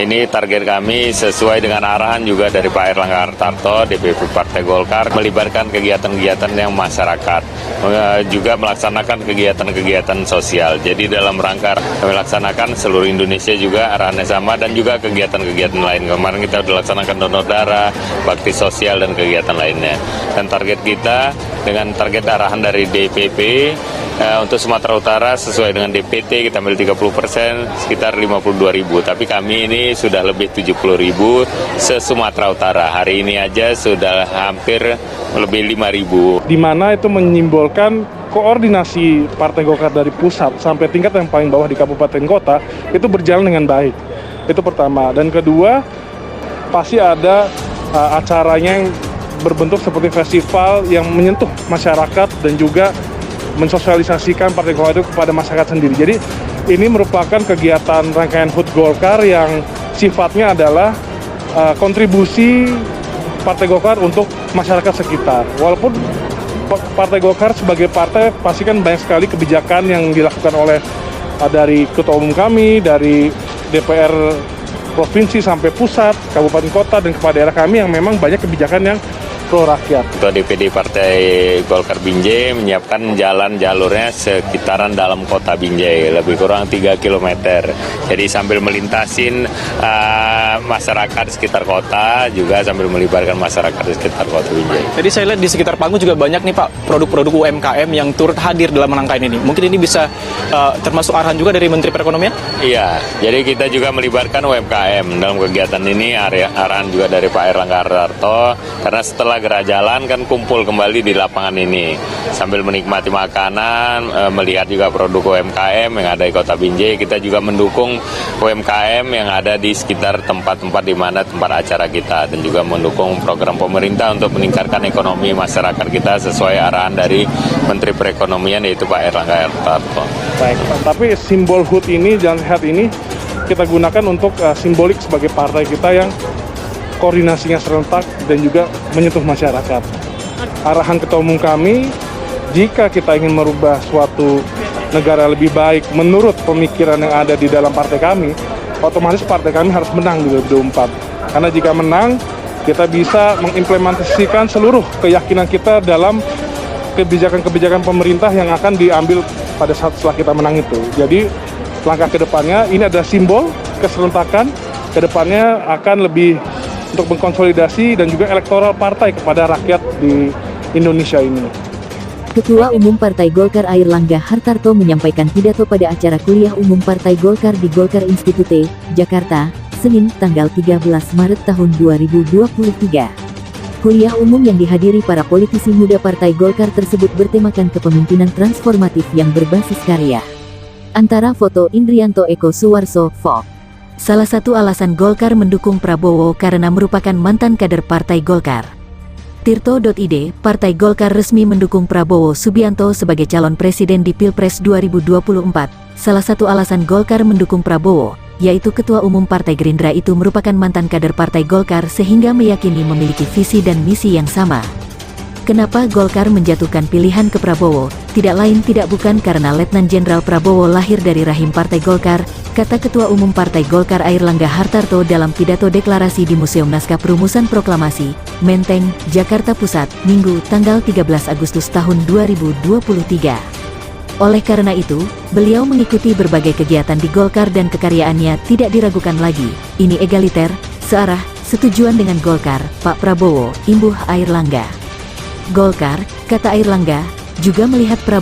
Ini target kami sesuai dengan arahan juga dari Pak Airlangga Hartarto, DPP Partai Golkar, melibatkan kegiatan-kegiatan yang masyarakat, juga melaksanakan kegiatan-kegiatan sosial. Jadi dalam rangka kami laksanakan seluruh Indonesia juga arahannya sama, dan juga kegiatan-kegiatan lain. Kemarin kita sudah laksanakan donor darah, bakti sosial, dan kegiatan lainnya. Dan target kita dengan target arahan dari DPP, untuk Sumatera Utara sesuai dengan DPT kita ambil 30%, sekitar 52.000. Tapi kami ini sudah lebih 70.000 se-Sumatera Utara. Hari ini aja sudah hampir lebih 5.000. Di mana itu menyimbolkan koordinasi Partai Golkar dari pusat sampai tingkat yang paling bawah di kabupaten kota itu berjalan dengan baik. Itu pertama. Dan kedua, pasti ada acaranya yang berbentuk seperti festival yang menyentuh masyarakat dan juga mensosialisasikan Partai Golkar itu kepada masyarakat sendiri. Jadi ini merupakan kegiatan rangkaian HUT Golkar yang sifatnya adalah kontribusi Partai Golkar untuk masyarakat sekitar. Walaupun Partai Golkar sebagai partai pasti kan banyak sekali kebijakan yang dilakukan oleh dari ketua umum kami, dari DPR provinsi sampai pusat, kabupaten kota, dan kepala daerah kami yang memang banyak kebijakan yang pro rakyat. Ketua DPD Partai Golkar Binjai menyiapkan jalan jalurnya sekitaran dalam kota Binjai, lebih kurang 3 km. Jadi sambil melintasin masyarakat sekitar kota, juga sambil melibatkan masyarakat di sekitar kota Binjai. Jadi saya lihat di sekitar panggung juga banyak nih Pak, produk-produk UMKM yang turut hadir dalam rangkaian ini. Mungkin ini bisa termasuk arahan juga dari Menteri Perekonomian? Iya, jadi kita juga melibatkan UMKM dalam kegiatan ini, arahan juga dari Pak Airlangga Hartarto, karena setelah gerak jalan kan kumpul kembali di lapangan ini sambil menikmati makanan, melihat juga produk UMKM yang ada di Kota Binjai. Kita juga mendukung UMKM yang ada di sekitar tempat-tempat di mana tempat acara kita, dan juga mendukung program pemerintah untuk meningkatkan ekonomi masyarakat kita sesuai arahan dari Menteri Perekonomian, yaitu Pak Airlangga Hartarto. Baik, tapi simbol HUT ini, jalan sehat ini kita gunakan untuk simbolik sebagai partai kita yang koordinasinya serentak dan juga menyentuh masyarakat. Arahan ketua umum kami, jika kita ingin merubah suatu negara lebih baik menurut pemikiran yang ada di dalam partai kami, otomatis partai kami harus menang di 2024. Karena jika menang, kita bisa mengimplementasikan seluruh keyakinan kita dalam kebijakan-kebijakan pemerintah yang akan diambil pada saat setelah kita menang itu. Jadi langkah kedepannya ini adalah simbol keserentakan, kedepannya akan lebih untuk mengkonsolidasi dan juga elektoral partai kepada rakyat di Indonesia ini. Ketua Umum Partai Golkar Airlangga Hartarto menyampaikan pidato pada acara kuliah umum Partai Golkar di Golkar Institute, Jakarta, Senin, tanggal 13 Maret tahun 2023. Kuliah umum yang dihadiri para politisi muda Partai Golkar tersebut bertemakan kepemimpinan transformatif yang berbasis karya. Antara foto Indrianto Eko Suwarso, Fok. Salah satu alasan Golkar mendukung Prabowo karena merupakan mantan kader Partai Golkar. Tirto.id, Partai Golkar resmi mendukung Prabowo Subianto sebagai calon presiden di Pilpres 2024. Salah satu alasan Golkar mendukung Prabowo, yaitu Ketua Umum Partai Gerindra itu merupakan mantan kader Partai Golkar sehingga meyakini memiliki visi dan misi yang sama. Kenapa Golkar menjatuhkan pilihan ke Prabowo? Tidak lain tidak bukan karena Letnan Jenderal Prabowo lahir dari rahim Partai Golkar, kata Ketua Umum Partai Golkar Airlangga Hartarto dalam pidato deklarasi di Museum Naskah Perumusan Proklamasi, Menteng, Jakarta Pusat, Minggu, tanggal 13 Agustus tahun 2023. Oleh karena itu, beliau mengikuti berbagai kegiatan di Golkar dan kekaryaannya tidak diragukan lagi. Ini egaliter, searah, setujuan dengan Golkar, Pak Prabowo, imbuh Airlangga. Golkar, kata Airlangga, juga melihat Prabowo